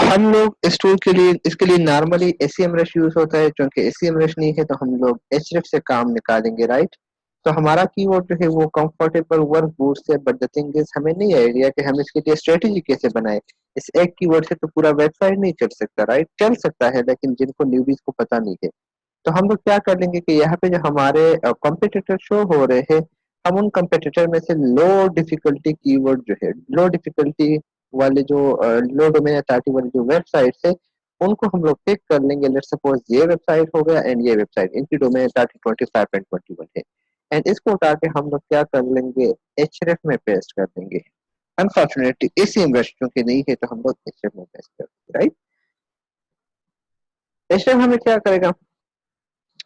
हम लोग इस टूल के लिए इसके लिए नॉर्मली SEMrush यूज होता है, क्योंकि SEMrush नहीं है तो हम लोग Href से काम निकालेंगे, राइट। तो हमारा कीवर्ड जो है वो कंफर्टेबल वर्क बूट से, बट द थिंग इज हमें नहीं आइडिया कि हम इसके लिए स्ट्रेटेजी कैसे बनाए। इस एक कीवर्ड से तो पूरा वेबसाइट नहीं चल सकता, राइट। चल सकता है लेकिन जिनको न्यूबीज को पता नहीं है। तो हम लोग क्या कर लेंगे कि यहाँ पे जो हमारे कॉम्पिटिटर शो हो रहे हैं, हम उन कॉम्पिटिटर में से लो डिफिकल्टी कीवर्ड जो है, लो डिफिकल्टी वाले जो लो डोमेन अथॉरिटी वाली जो वेबसाइट है, उनको हम लोग पिक कर लेंगे। लेट्स सपोज ये वेबसाइट हो गया एंड ये वेबसाइट, इनकी डोमेन अथॉरिटी 25 एंड 21 है। एंड इसको उठा के हम लोग क्या कर लेंगे, Href में पेस्ट कर देंगे। अनफॉर्चुनेटली इसी इन्वेस्ट क्योंकि नहीं है तो हम लोग Href में पेस्ट कर देंगे, राइट। Href हमें क्या करेगा,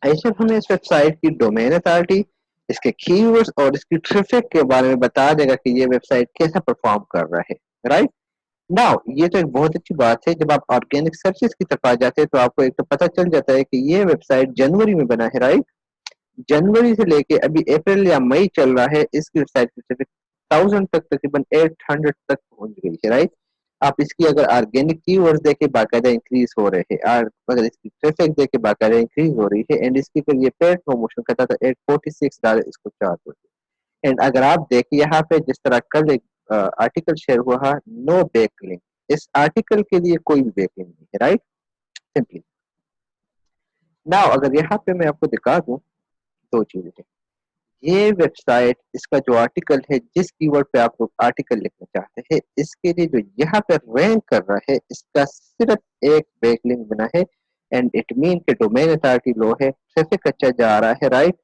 ऐसे हमें इस वेबसाइट की डोमेन अथॉरिटी, इसके कीवर्ड्स और इसकी ट्रैफिक के बारे में बता देगा कि ये वेबसाइट कैसा परफॉर्म कर रहा है, राइट। नाउ ये तो एक बहुत अच्छी बात है, जब आप ऑर्गेनिक सर्चेस की तरफ आ जाते हैं तो आपको एक तो पता चल जाता है कि ये वेबसाइट जनवरी में बना है, राइट। जनवरी से लेके अभी अप्रैल या मई चल रहा है, इसकी वेबसाइट की ट्रैफिक 1000 तक, तकरीबन 800 तक पहुंच गई है, राइट। आप इसकी अगर ऑर्गेनिक कीवर्ड्स देखे बाकायदा इंक्रीज हो रहे हैं, और अगर इसकी ट्रैफिक देखे बाकायदा इंक्रीज हो रही है। एंड इसकी अगर ये पेड प्रमोशन करता तो $846 इसको चार्ज होती है। एंड अगर आप देखिए यहाँ पे जिस तरह कल एक आर्टिकल शेयर हुआ है, नो बैक लिंक, इस आर्टिकल के लिए कोई भी बैक लिंक नहीं है, राइट, सिंपली। नाउ अगर यहाँ पे मैं आपको दिखा दूं दो चीजें हैं। ये वेबसाइट, इसका जो आर्टिकल है, जिस कीवर्ड पे आप लोग आर्टिकल लिखना चाहते हैं, इसके लिए जो यहाँ पे रैंक कर रहा है, इसका सिर्फ एक बैकलिंक बना है। एंड इट मीन के डोमेन अथॉरिटी लो है, ट्रैफिक अच्छा जा रहा है, राइट।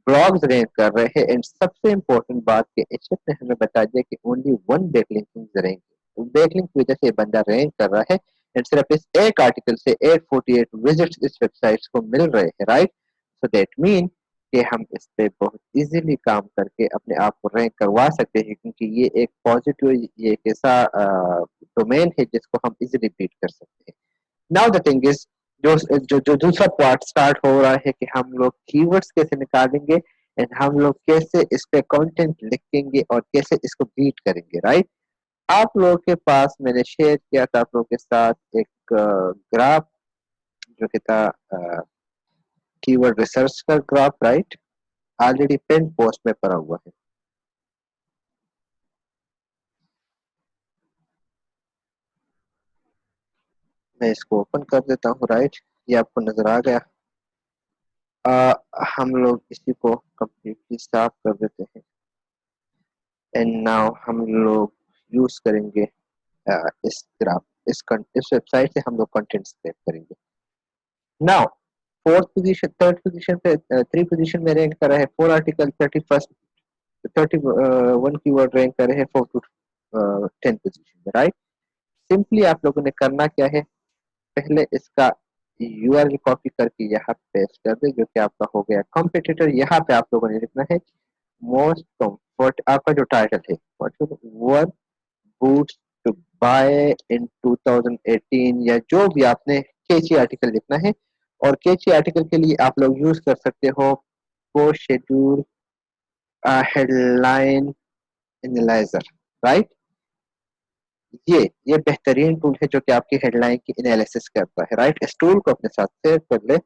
ब्लॉग्स रैंक कर रहे हैं। एंड सबसे इंपॉर्टेंट बात कि Href ने हमें बता दिया कि only one backlink is rank, तो बैकलिंक की वजह से ये बंदा रैंक कर रहा है। एंड सिर्फ इस एक आर्टिकल से 848 विजिट्स इस वेबसाइट को मिल रहे हैं, राइट। सो दैट मीन कि हम इस पे बहुत इजीली काम करके अपने आप को रैंक करवा सकते हैं, क्योंकि ये एक पॉजिटिव, ये एक ऐसा डोमेन है जिसको हम इजीली बीट कर सकते हैं। नाउ द थिंग इज, जो जो जो दूसरा पार्ट स्टार्ट हो रहा है कि हम लोग कीवर्ड्स कैसे निकालेंगे एंड हम लोग कैसे इस पे कंटेंट लिखेंगे और कैसे इसको बीट करेंगे, राइट। आप लोगों के पास मैंने शेयर किया था आप लोगों के साथ एक ग्राफ जो कि था कीवर्ड रिसर्च का graph, right, already pin post में पड़ा हुआ है। मैं इसको ओपन कर देता हूँ, राइट। ये आपको नजर आ गया। हम लोग इसी को कंप्लीटली साफ कर देते हैं। एंड नाउ हम लोग यूज करेंगे इस ग्राफ, इस वेबसाइट से हम लोग कंटेंट सेव करेंगे। Now fourth position, third position पे, थ्री पोजीशन में रैंक कर रहा है 4 आर्टिकल, 31 कीवर्ड रैंक कर रहे हैं 4 टू 10 पोजीशन में, राइट। सिंपली आप लोगों ने करना क्या है, पहले इसका URL कॉपी करके यहाँ पेस्ट कर दे, जो कि आपका हो गया कॉम्पिटिटर। यहाँ पे आप लोगों ने लिखना है मोस्ट कम्फर्ट, आपका जो टाइटल है work boots to buy in 2018, या जो भी आपने केची आर्टिकल लिखना है। और केची आर्टिकल के लिए आप लोग यूज कर सकते हो post schedule headline analyser, right. ये बेहतरीन टूल है जो कि आपकी हेडलाइन की एनालिसिस करता है, राइट। इस टूल को अपने साथ सेव कर ले।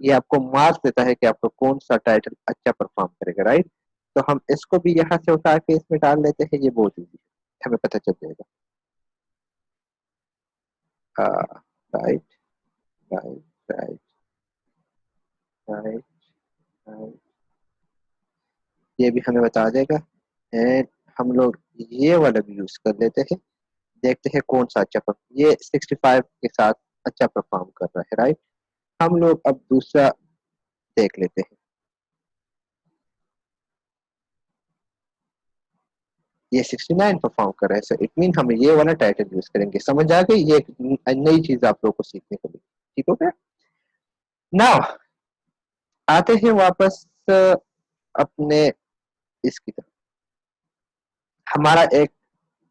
ये आपको मार्क्स देता है कि आपको कौन सा टाइटल अच्छा परफॉर्म करेगा, राइट। तो हम इसको भी यहाँ से उठा के इसमें डाल लेते हैं, ये बहुत इजी है, हमें पता चल जाएगा। Right, right, right, right, right, ये भी हमें बता देगा। एंड हम लोग ये वाला भी यूज कर लेते हैं, देखते हैं कौन सा अच्छा ये 65 के साथ अच्छा परफॉर्म कर रहा है, राइट। हम लोग अब दूसरा देख लेते हैं। ये 69 परफॉर्म कर रहा है, सो इट मीन हम ये वाला टाइटल यूज करेंगे। समझ आ गई, ये एक नई चीज आप लोगों को सीखने को मिली, ठीक हो गया। नाउ आते हैं वापस अपने इसकी तरफ। हमारा एक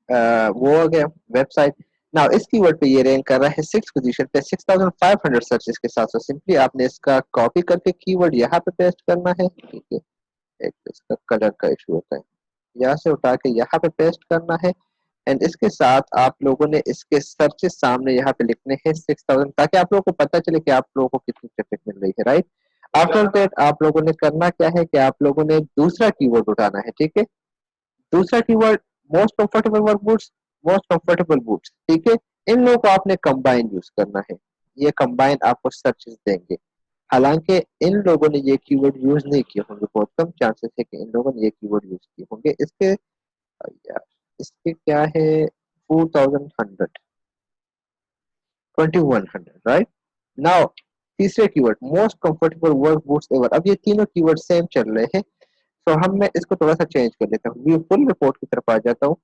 वो हो गया वेबसाइट। नाउ इस कीवर्ड पे ये रैंक कर रहा है 6 पोजीशन पे 6500 सर्चेस के साथ। सिंपली आपने इसका कॉपी करके कीवर्ड यहाँ पे पेस्ट करना है, ठीक है। एक इसका कलर का इशू होता है, यहाँ से उठा के यहाँ पे पेस्ट करना है। एंड इसके साथ आप लोगों ने इसके सर्चेस सामने यहाँ पे लिखने हैं 6000, ताकि आप लोगों को पता चले कि आप लोगों को कितनी ट्रैफिक मिल रही है, राइट। आफ्टर दैट आप लोगों ने करना क्या है कि आप लोगों ने दूसरा कीवर्ड उठाना है, ठीक है। दूसरा keyword most comfortable work boots, most comfortable boots, ठीक है। इन लोगों को आपने कंबाइन यूज करना है, ये कंबाइन आपको सर्चेस देंगे। हालांकि इन लोगों ने ये कीवर्ड यूज नहीं किए होंगे, बहुत कम चांसेस है कि इन लोगों ने ये कीवर्ड यूज किए होंगे। इसके यार इसके क्या है, 4100, 2100, राइट। नाउ तीसरे keyword most comfortable work boots ever. अब ये तीनों कीवर्ड सेम चल रहे हैं, तो हम मैं इसको थोड़ा सा चेंज कर लेता हूँ, व्यू फुल रिपोर्ट की तरफ आ जाता हूँ।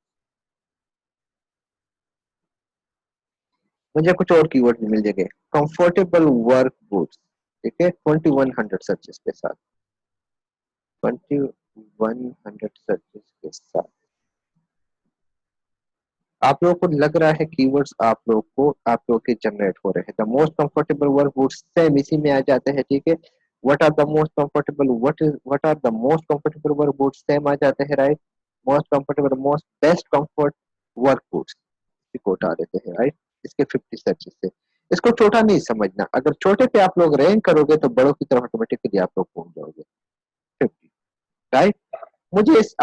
मुझे कुछ और कीवर्ड भी मिल जाएंगे, कंफर्टेबल वर्क बूट्स, ठीक है, 2100 सर्चेस के साथ, 2100 सर्चेस के साथ आप लोगों को लग रहा है कीवर्ड्स आप लोग के जनरेट हो रहे हैं। The most comfortable work boots same इसी में आ जाते हैं, ठीक है। What are the most comfortable work boots same आ जाते हैं, right. Most comfortable most best comfort work boots को उठा देते हैं, राइट। इसके 50 सर्चेस से। इसको छोटा नहीं समझना, अगर छोटे पे आप लोग रैंक करोगे तो बड़ों की तरफ ऑटोमेटिकली आप लोग पहुंच जाओगे, 50, राइट। मुझे इस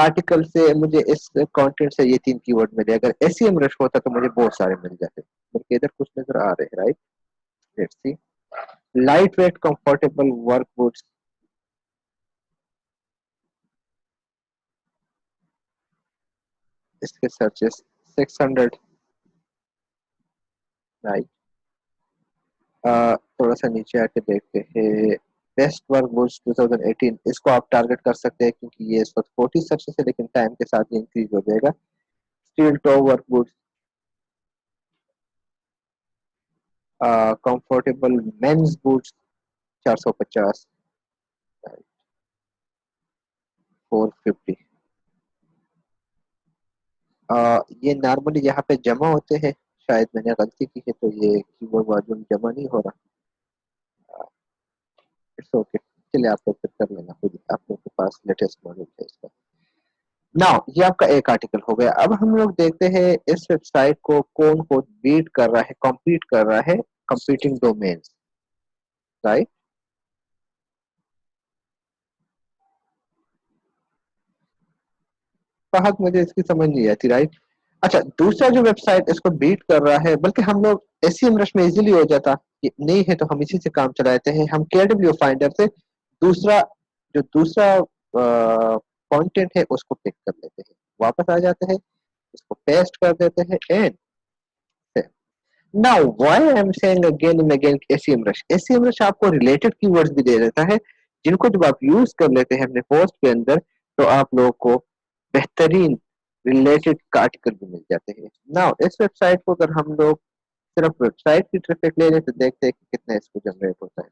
कंटेंट से ये तीन कीवर्ड मिले, अगर एसईएम रश होता तो मुझे बहुत सारे मिल जाते, बल्कि इधर कुछ नजर आ रहे हैं, right. Let's see, light weight comfortable work boots, इसके सर्चेस 600, राइट। थोड़ा सा नीचे आके देखते हैं, बेस्ट वर्क बूट्स 2018, इसको आप टारगेट कर सकते हैं क्योंकि ये इस वक्त 40 सर्चेस है, लेकिन टाइम के साथ ये इंक्रीज हो जाएगा। Steel toe work boots, comfortable men's boots 450, 450। ये नॉर्मली यहाँ पे जमा होते हैं, शायद मैंने गलती की है तो ये कीवर्ड वार्ड जमा नहीं हो रहा। इट्स ओके, चलिए आप लोग फिर कर लेना खुद, आप लोग के पास लेटेस्ट मॉडल है इसका। नाउ ये आपका एक आर्टिकल हो गया। अब हम लोग देखते हैं इस वेबसाइट को कौन कौन बीट कर रहा है, कम्पीट कर रहा है, कंपीटिंग डोमेन्स, राइट। फहद मुझे इसकी समझ नहीं आती, राइट। अच्छा, दूसरा जो वेबसाइट इसको बीट कर रहा है, बल्कि हम लोग एसईएम रश में इजीली हो जाता, ये नहीं है तो हम इसी से काम चलाते हैं, हम केडब्ल्यू फाइंडर से दूसरा दूसरा कंटेंट है उसको पिक कर लेते हैं, वापस आ जाते हैं, इसको पेस्ट कर देते हैं and now why I am saying again and again SEM rush. SEM rush आपको रिलेटेड कीवर्ड्स भी दे देता है, जिनको जब आप यूज कर लेते हैं अपने पोस्ट के अंदर, तो आप लोगों को बेहतरीन रिलेटेड आर्टिकल भी मिल जाते हैं। नाउ इस वेबसाइट को अगर हम लोग सिर्फ वेबसाइट की ट्रैफिक ले लें तो देखते हैं कि कितना इसको जनरेट होता है।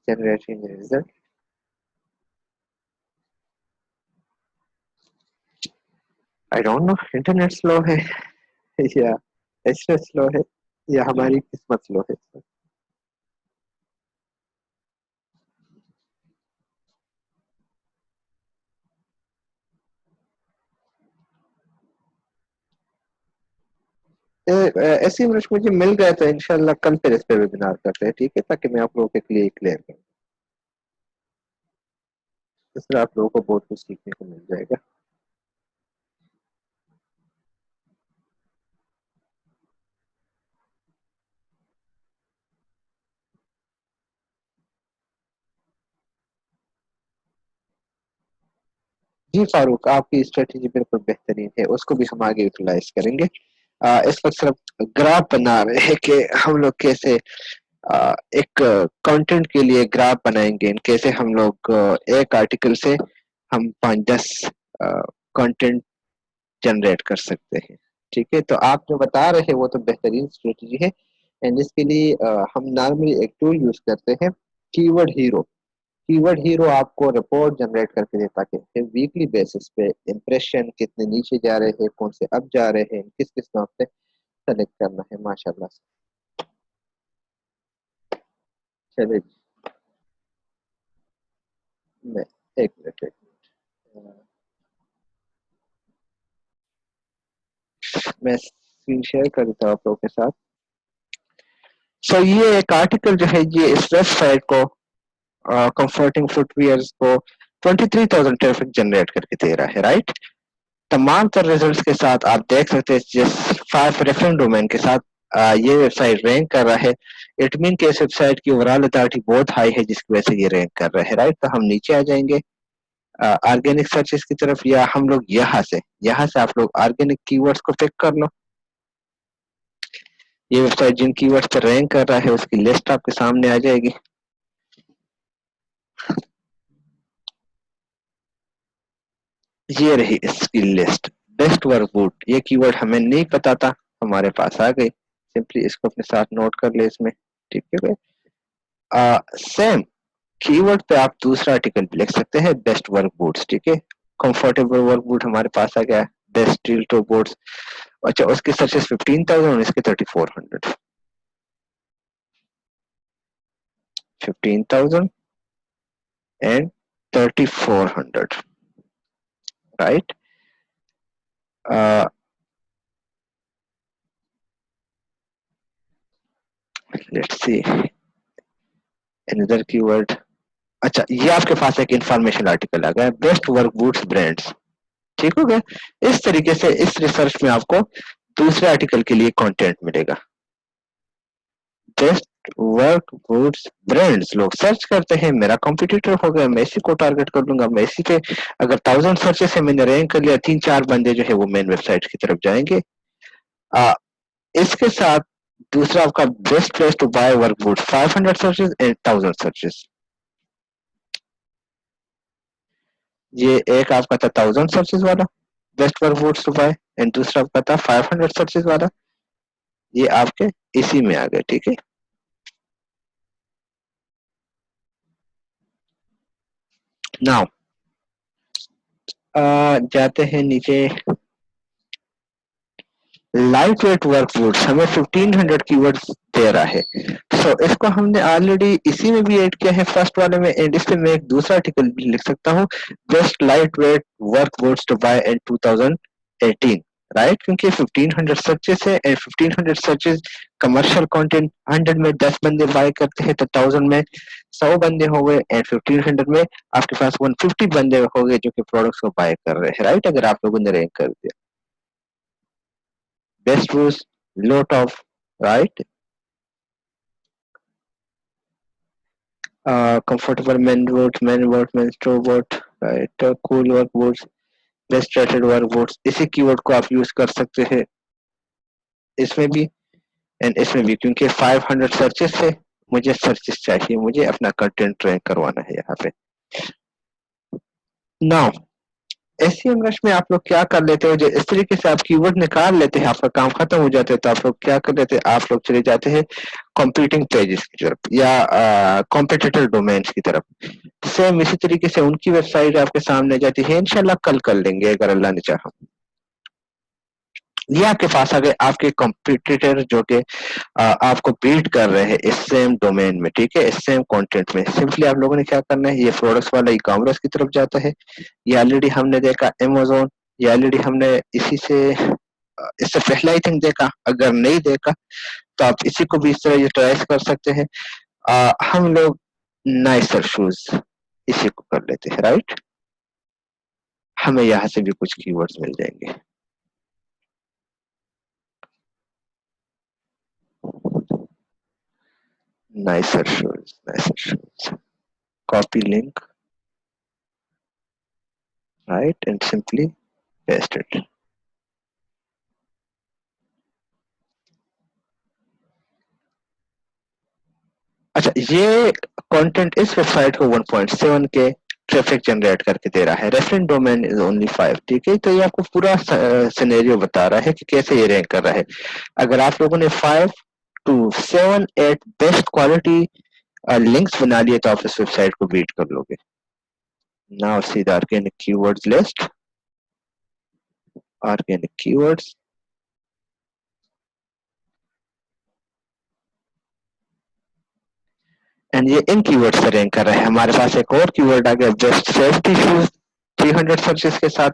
Generating result, I don't know, internet slow है या एचनेट स्लो है या हमारी किस्मत स्लो है। ऐसी इंग्लिश मुझे मिल गया तो इंशाल्लाह कल फिर इस पे वेबिनार करते हैं, ठीक है, ताकि मैं आप लोगों के लिए क्लियर करूँ। इससे आप लोगों को बहुत कुछ सीखने को मिल जाएगा। जी फारूक, आपकी स्ट्रेटेजी बिल्कुल बेहतरीन है, उसको भी हम आगे यूटिलाइज करेंगे। इस वक्त सिर्फ ग्राफ बना रहे हैं कि हम लोग कैसे एक कंटेंट के लिए ग्राफ बनाएंगे, कैसे हम लोग एक आर्टिकल से हम 5-10 कंटेंट जनरेट कर सकते हैं, ठीक है। तो आप जो बता रहे हैं वो तो बेहतरीन स्ट्रेटजी है, एंड इसके लिए हम नॉर्मली एक टूल यूज करते हैं, कीवर्ड हीरो। कीवर्ड हीरो आपको रिपोर्ट जनरेट करके देता है वीकली बेसिस पे इंप्रेशन कितने नीचे जा रहे हैं, कौन से अप जा रहे हैं, किस किस नाम से सेलेक्ट करना है, माशाल्लाह से। चलिए, मैं एक मिनट मैं स्क्रीन शेयर कर देता हूँ आप लोगों के साथ। सो ये एक आर्टिकल जो है ये इस वेबसाइट को कंफर्टिंग फुटवियर्स को 23,000 ट्रैफिक जनरेट करके दे रहा है, राइट। तमाम तर रिजल्ट्स के साथ आप देख सकते हैं जिस 5 रेफरेंस डोमेन के साथ ये वेबसाइट रैंक कर रहा है। इट मीन कि इस वेबसाइट की ओवरऑल अथॉरिटी बहुत हाई है जिसकी वजह से ये रैंक कर रहा है, राइट। तो हम नीचे आ जाएंगे ऑर्गेनिक सर्चेस की तरफ, या हम लोग यहाँ से आप लोग ऑर्गेनिक कीवर्ड्स को पिक कर लो। ये वेबसाइट जिन कीवर्ड्स पर रैंक कर रहा है उसकी लिस्ट आपके सामने आ जाएगी। ये रही इसकी लिस्ट। बेस्ट वर्क बूट, ये कीवर्ड हमें नहीं पता था, हमारे पास आ गई। सिंपली इसको अपने साथ नोट कर ले इसमें, ठीक है। सेम कीवर्ड पे आप दूसरा आर्टिकल भी लिख सकते हैं, बेस्ट वर्क बूट्स, ठीक है। कंफर्टेबल वर्क बूट हमारे पास आ गया, बेस्ट स्टील टो बोट्स। अच्छा, उसके सर्चेस 15,000 और इसके 3400। 15,000 and 3400, right. Let's see another keyword. अच्छा, ये आपके पास एक इंफॉर्मेशन आर्टिकल आ गया, बेस्ट वर्क बूट्स ब्रांड्स, ठीक हो गया। इस तरीके से इस रिसर्च में आपको दूसरे आर्टिकल के लिए कंटेंट मिलेगा। बेस्ट वर्क बूट्स ब्रांड्स लोग सर्च करते हैं, मेरा कॉम्पिटिटर हो गया, मैं इसी को टारगेट कर लूंगा, मैं इसी पे अगर 1000 सर्चेस है मैंने रैंक कर लिया, 3-4 बंदे जो है वो मेन वेबसाइट की तरफ जाएंगे। आ, इसके साथ दूसरा आपका best place to buy work boots 500 searches and 1000 searches. ये एक आपका था 1000 सर्चेस वाला best work boots to buy, and दूसरा आपका था 500 सर्चेस वाला। ये आपके इसी में आ गए, ठीक है। नाउ जाते हैं नीचे। लाइट वेट वर्कबूट्स हमें 1500 कीवर्ड्स दे रहा है। सो इसको हमने ऑलरेडी इसी में भी ऐड किया है फर्स्ट वाले में, एंड इससे मैं एक दूसरा आर्टिकल भी लिख सकता हूँ, best light weight workboots to buy in 2018, right. क्योंकि 1500 सर्चेस है एंड 1500 सर्चेस कमर्शियल कंटेंट, 100 में 10 बंदे बाय करते हैं तो 1000 में 100 बंदे हो गए, एंड 1500 में आपके पास 150 बंदे हो गए जो कि प्रोडक्ट्स को बाय कर रहे हैं, राइट। अगर आप लोगों ने रैंक कर दिया, best was lot of, right. Comfortable men work men's robot, right. Cool work boots, best rated work boots, इसी कीवर्ड को आप यूज कर सकते हैं इसमें भी एंड इसमें भी, क्योंकि 500 सर्चेस है, मुझे सर्चेस चाहिए, मुझे अपना कंटेंट ट्रेन करवाना है यहाँ पे। नाउ एसईएमएस में आप लोग क्या कर लेते हो, जो इस तरीके से आप कीवर्ड निकाल लेते हैं, आपका काम खत्म हो जाता है, तो आप लोग क्या कर लेते हैं, आप लोग चले जाते हैं कॉम्पिटिंग पेजेस की तरफ या कॉम्पिटिटर डोमेन्स की तरफ। सेम इसी तरीके से उनकी वेबसाइट आपके सामने जाती है, इंशाल्लाह कल कर लेंगे अगर अल्लाह ने चाहा। ये आपके पास आ गए आपके कॉम्पिटिटर जो कि आपको बीट कर रहे हैं इस सेम डोमेन में, ठीक है, इस सेम कंटेंट में। सिंपली आप लोगों ने क्या करना है, ये प्रोडक्ट्स वाला ई कॉमर्स की तरफ जाता है, ये ऑलरेडी हमने देखा अमेजोन, ये ऑलरेडी हमने इसी से इससे पहले आई थिंक देखा, अगर नहीं देखा तो आप इसी को भी इस तरह यूटिलाइज कर सकते हैं। हम लोग नाइसर शूज इसी को कर लेते हैं, राइट। हमें यहाँ से भी कुछ कीवर्ड्स मिल जाएंगे। Nicer shoes, copy link, right, and simply paste it. अच्छा, ये कंटेंट इस वेबसाइट को 1.7 के ट्रैफिक जनरेट करके दे रहा है, रेफरेंस डोमेन इज ओनली 5, ठीक है। तो ये आपको पूरा सिनेरियो बता रहा है कि कैसे ये रैंक कर रहा है। अगर आप लोगों ने 5 to 7 8 बेस्ट क्वालिटी लिंक्स बना लिए तो आप इस वेबसाइट को बीट कर लोगे। Now see the organic keywords list, organic keywords, and ये इन कीवर्ड से रैंक कर रहा है। हमारे पास एक और कीवर्ड आ गया बेस्ट सेफ्टी शूज 300 सर्चेस के साथ,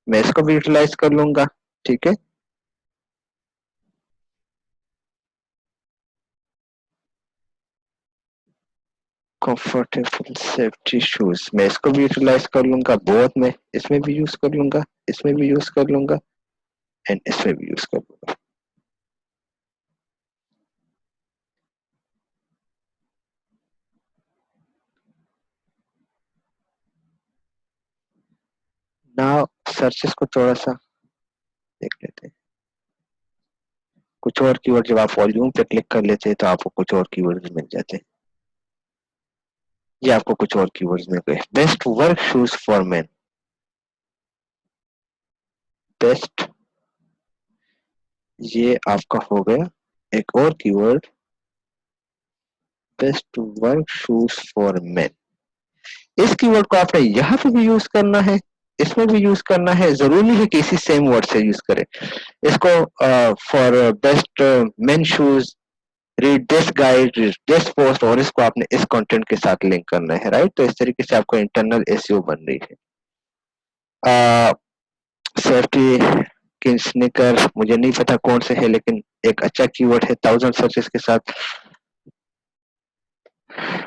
मैं इसको भी यूटिलाइज कर लूंगा। ठीक है, कंफर्टेबल सेफ्टी शूज मैं इसको भी यूटिलाइज कर लूंगा, बोथ में इसमें भी यूज कर लूंगा, इसमें भी यूज कर लूंगा एंड इसमें भी यूज कर लूंगा। नाउ सर्चेस को थोड़ा सा देख लेते हैं। कुछ और कीवर्ड जब आप वॉल्यूम पे क्लिक कर लेते हैं तो आपको कुछ और कीवर्ड मिल जाते हैं। ये आपको कुछ और कीवर्ड्स मिल गए। Best work shoes for main, best, ये आपका हो गया एक और keyword best work shoes for main. इस कीवर्ड को आपने यहाँ पे भी यूज करना है, इसमें भी यूज करना है, जरूरी है कि इसी सेम वर्ड से यूज करें इसको। For best main shoes read this guide, read this post, और इसको आपने इस कंटेंट के साथ लिंक करना है, राइट। तो इस तरीके से आपको इंटरनल एसईओ बन रही है। सेफ्टी की स्निकर मुझे नहीं पता कौन से है, लेकिन एक अच्छा कीवर्ड है 1000 सर्चेस के साथ।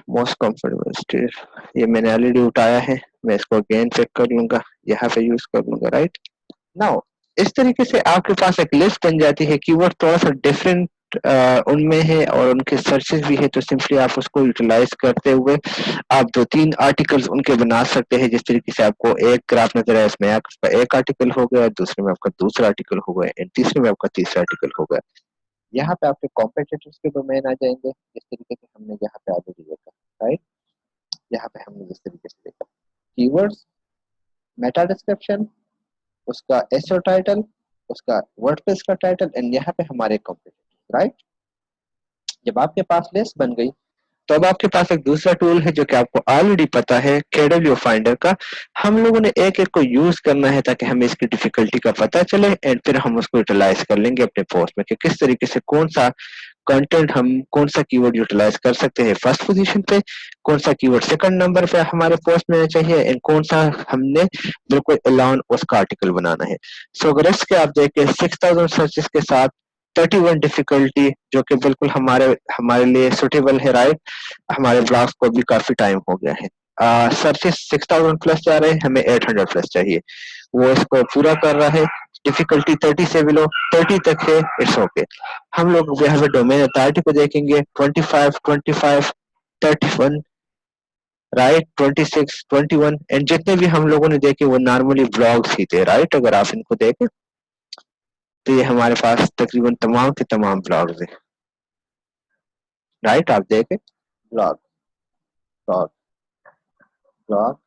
मोस्ट कंफर्टेबल स्टेट ये मैंने ऑलरेडी उठाया है, मैं इसको अगेन चेक कर लूंगा, यहाँ पे यूज कर लूंगा, राइट। नाउ इस तरीके से आपके पास एक लिस्ट बन जाती है। कीवर्ड थोड़ा सा डिफरेंट उनमें है और उनके सर्चेस भी है, तो सिंपली आप उसको यूटिलाइज करते हुए आप 2-3 आर्टिकल्स उनके बना सकते हैं। जिस तरीके से आपको एक ग्राफ नजर आया, इसमें आपका एक आर्टिकल हो गया, दूसरे में आपका दूसरा आर्टिकल हो गया एंड तीसरे में आपका तीसरा आर्टिकल हो गया। यहाँ पे आपके कॉम्पिटिटर्स के डोमेन आ जाएंगे, जिस तरीके से हमने यहाँ पे ऑलरेडी देखा, राइट। यहाँ पे हमने जिस तरीके से देखा कीवर्ड्स, मेटा डिस्क्रिप्शन, उसका एसईओ टाइटल, उसका वर्डप्रेस का टाइटल एंड यहाँ पे हमारे कॉम्पिटिटर्स, राइट। जब आपके पास लिस्ट बन गई तो अब आपके पास एक दूसरा टूल है जो कि आपको ऑलरेडी पता है, KW फाइंडर का। हम लोगों ने एक एक को यूज करना है ताकि हमें इसकी डिफिकल्टी का पता चले एंड फिर हम उसको यूटिलाइज कर लेंगे अपने पोस्ट में कि किस तरीके से कौन सा कंटेंट हम कौन सा कीवर्ड यूटिलाइज कर सकते हैं फर्स्ट पोजीशन पे, कौन सा कीवर्ड सेकंड नंबर पे हमारे पोस्ट में चाहिए एंड कौन सा हमने बिल्कुल अलाउन उसका आर्टिकल बनाना है। सो अगर इसके आप देखें 6000 सर्चेस के साथ 31 डिफिकल्टी, जो कि बिल्कुल हमारे हमारे लिए सुटेबल है, राइट। हमारे ब्लॉग्स को भी काफी टाइम हो गया है। सर्चेस 6000 प्लस जा रहे हैं, हमें 800 प्लस चाहिए, वो इसको पूरा कर रहा है। डिफिकल्टी 30 से बिलो 30 तक है, इट्स ओके। हम लोग यहाँ पे डोमेन अथॉरिटी को देखेंगे 25, 25, 31, राइट, 26, 21 एंड जितने भी हम लोगों ने देखे वो नॉर्मली ब्लॉग्स ही थे, राइट। अगर आप इनको देखें तो ये हमारे पास तकरीबन तमाम के तमाम ब्लॉग्स हैं, राइट। आप देखें blog, blog, blog,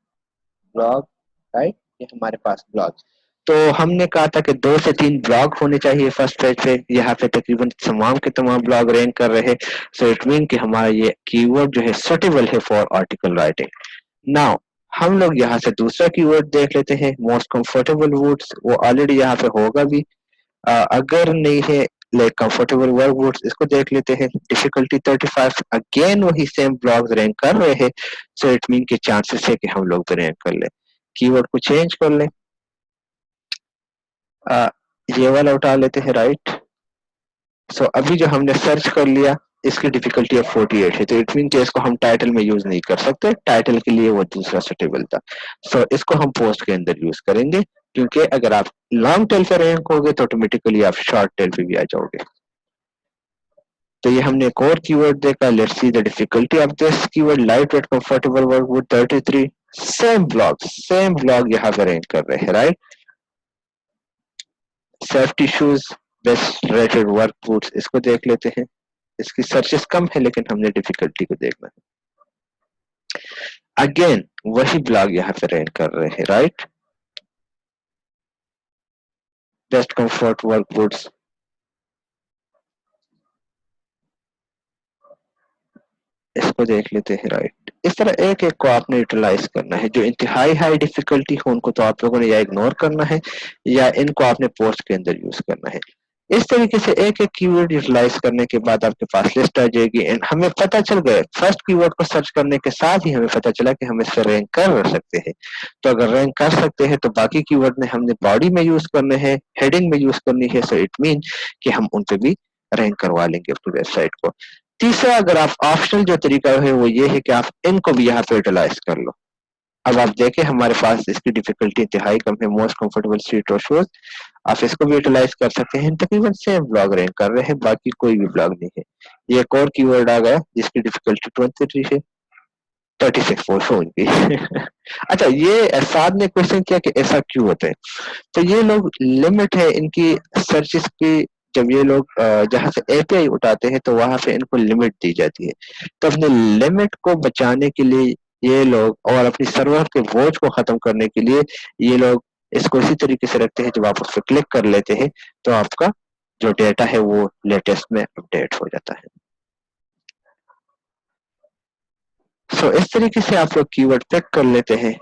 blog, right, ये हमारे पास ब्लॉग। तो हमने कहा था कि 2 से 3 ब्लॉग होने चाहिए फर्स्ट पेज पे, यहाँ पे तकरीबन तमाम के तमाम ब्लॉग रैंक कर रहे हैं। सो इट मीन कि हमारा ये कीवर्ड जो है सुटेबल है फॉर आर्टिकल राइटिंग। नाउ हम लोग यहाँ से दूसरा कीवर्ड देख लेते हैं, मोस्ट कंफर्टेबल वुड्स, वो ऑलरेडी यहाँ पे होगा भी। अगर नहीं है लाइक कंफर्टेबल वर्क वुड्स, इसको देख लेते हैं। डिफिकल्टी 35, अगेन वही सेम ब्लॉग्स रैंक कर रहे हैं। सो इट मीन के चांसेस है कि हम लोग भी रैंक कर ले। कीवर्ड को चेंज कर ले, ये वाला उठा लेते हैं, राइट। सो अभी जो हमने सर्च कर लिया इसकी डिफिकल्टी अब 48 है, तो इट मीन कि इसको हम टाइटल में यूज नहीं कर सकते, टाइटल के लिए वो दूसरा सुटेबल था। सो इसको हम पोस्ट के अंदर यूज करेंगे, क्योंकि अगर आप लॉन्ग टेल पे रैंक होगे तो ऑटोमेटिकली आप शॉर्ट टेल पे भी आ जाओगे। तो ये हमने एक और कीवर्ड देखा, let's see the difficulty of this keyword, light weight comfortable work would 33, same blog यहाँ पे रैंक कर रहे हैं, right. Safety shoes best rated work boots, इसको देख लेते हैं। इसकी सर्चेस कम है लेकिन हमने डिफिकल्टी को देखना है। अगेन वही ब्लॉग यहाँ पे रैंक कर रहे हैं, right. Best comfort work boots, इसको देख लेते हैं, राइट। इस तरह एक एक को आपने यूटिलाइज करना है। जो इंतहाई हाई डिफिकल्टी हो उनको तो आप लोगों ने या इग्नोर करना है या इनको आपने पोस्ट के अंदर यूज करना है। इस तरीके से एक एक कीवर्ड यूटिलाइज करने के बाद आपके पास लिस्ट आ जाएगी एंड हमें पता चल गया फर्स्ट कीवर्ड को सर्च करने के साथ ही हमें पता चला कि हम इससे रैंक कर सकते हैं। तो अगर रैंक कर सकते हैं तो बाकी कीवर्ड ने हमने बॉडी में यूज करने हैं, हेडिंग में यूज करनी है, सो इट मीन कि हम उन पे भी रैंक करवा लेंगे अपनी वेबसाइट को। तीसरा अगर आप ऑप्शनल जो तरीका है वो ये है कि आप इनको भी यहाँ पे यूटिलाइज कर लो। अब आप देखें हमारे पास इसकी डिफिकल्टी इंतहाई कम है, मोस्ट कंफर्टेबल स्ट्रीट और शोज, आप इसको भी यूटिलाइज कर सकते हैं। तकरीबन सेम ब्लॉग रैंक कर रहे हैं, बाकी कोई भी ब्लॉग नहीं है। ये एक और कीवर्ड आ गया जिसकी डिफिकल्टी 23 है, 36 फोर होंगी। अच्छा, ये साद ने क्वेश्चन किया कि ऐसा क्यों होता है। तो ये लोग लिमिट है इनकी सर्चेस की, जब ये लोग जहां से एपीआई उठाते हैं तो वहां से इनको लिमिट दी जाती है। तो अपने लिमिट को बचाने के लिए ये लोग और अपनी सर्वर के बोझ को खत्म करने के लिए ये लोग इसको इसी तरीके से रखते हैं, जब आप उस पर क्लिक कर लेते हैं तो आपका जो डेटा है वो लेटेस्ट में अपडेट हो जाता है। सो इस तरीके से आप लोग कीवर्ड पिक कर लेते हैं,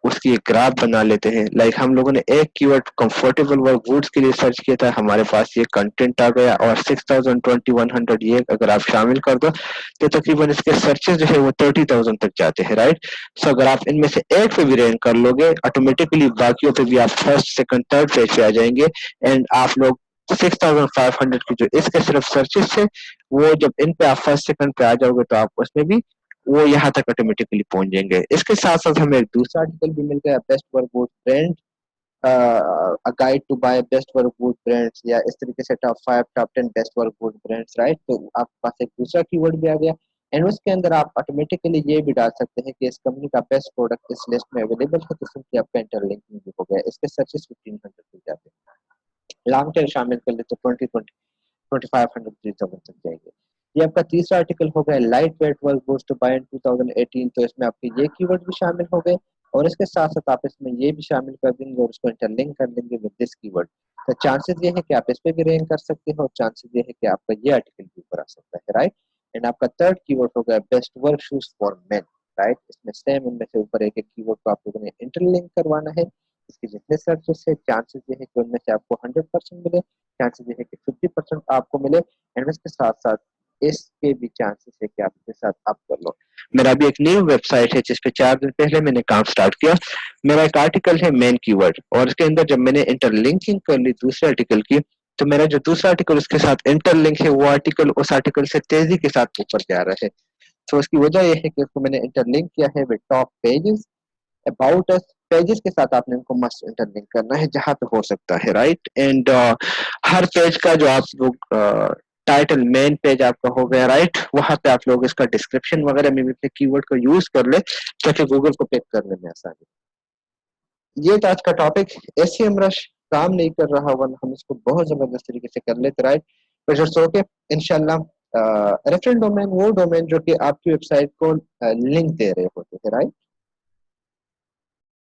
उसकी एक ग्राफ बना लेते हैं। लाइक हम लोगों ने एक कीवर्ड कंफर्टेबल वर्क बूट्स के लिए सर्च किया था, हमारे पास ये कंटेंट आ गया और 6000 2100 ये अगर आप शामिल कर दो तो तकरीबन इसके सर्चेस जो है वो 30,000 तक जाते हैं, राइट। सो अगर आप इनमें से एक पे भी रैंक कर लोगे ऑटोमेटिकली बाकियों पे भी आप फर्स्ट सेकंड थर्ड पेज पे आ जाएंगे एंड आप लोग 6500 की जो इसके सिर्फ सर्चेस थे वो जब इन पे आप फर्स्ट सेकंड पे आ जाओगे तो आप उसमें भी वो यहाँ तक ऑटोमेटिकली पहुंच जाएंगे। इसके साथ साथ हमें एक दूसरा आर्टिकल भी मिल गया, best work boot brand, a guide to buy best work boot brands, या इस तरीके से top 5 top 10 best work boot brands, right. तो आपके पास एक दूसरा कीवर्ड भी आ गया एंड उसके अंदर आप ऑटोमेटिकली ये भी डाल सकते हैं कि इस कंपनी का बेस्ट प्रोडक्ट इस लिस्ट में अवेलेबल है, तो सिंपली आपका इंटरलिंकिंग भी हो गया। इसके सर्चेस 1500 हो जाते हैं, लॉन्ग टेल शामिल कर ले तो 2500 3000 तक जाएंगे। ये आपका तीसरा आर्टिकल हो गया light weight work boots to buy in 2018, तो इसमें आपके ये कीवर्ड भी शामिल हो गए और इसके साथ साथ आप इसमें ये भी शामिल कर देंगे और उसको इंटरलिंक कर देंगे विद दिस कीवर्ड। तो चांसेस ये है कि आप इस पे भी रैंक कर सकते हो और चांसेस ये है कि आपका ये आर्टिकल भी ऊपर आ सकता है, राइट। एंड आपका थर्ड कीवर्ड हो गया best work shoes for main, right. इसमें सेम इनमें से ऊपर एक एक कीवर्ड को आप लोगों ने इंटरलिंक करवाना है। इसके जितने सर्चेस है चांसेस ये है कि उनमें से आपको 100% मिले, चांसेस ये है कि 50% आपको मिले एंड इसके साथ साथ इसके भी चांसेस है कि आप इसके साथ अप कर लो। मेरा भी एक न्यू वेबसाइट है जिस पे 4 दिन पहले मैंने काम स्टार्ट किया। मेरा एक आर्टिकल है मेन कीवर्ड और इसके अंदर जब मैंने इंटरलिंकिंग कर ली दूसरे आर्टिकल की तो मेरा जो दूसरा आर्टिकल उसके साथ इंटरलिंक है वो आर्टिकल उस आर्टिकल से तेजी के साथ ऊपर जा रहा है। तो उसकी वजह यह है कि उसको मैंने इंटरलिंक किया है with top pages about us pages के साथ। आपने इनको मस्ट इंटरलिंक करना है जहां पे हो सकता है, राइट। एंड हर पेज का जो आप लोग टाइटल मेन पेज आपका हो गया, राइट, वहां पे आप लोग इसका डिस्क्रिप्शन वगैरह में भी अपने कीवर्ड को यूज कर ले ताकि गूगल को पिक करने में आसानी। ये तो आज का टॉपिक। एसईएम रश काम नहीं कर रहा वरना हम इसको बहुत जबरदस्त तरीके से कर लेते, राइट। प्रेशर ओके इंशाल्लाह। रेफरेंस डोमेन वो डोमेन जो कि आपकी वेबसाइट को लिंक दे रहे होते हैं, राइट।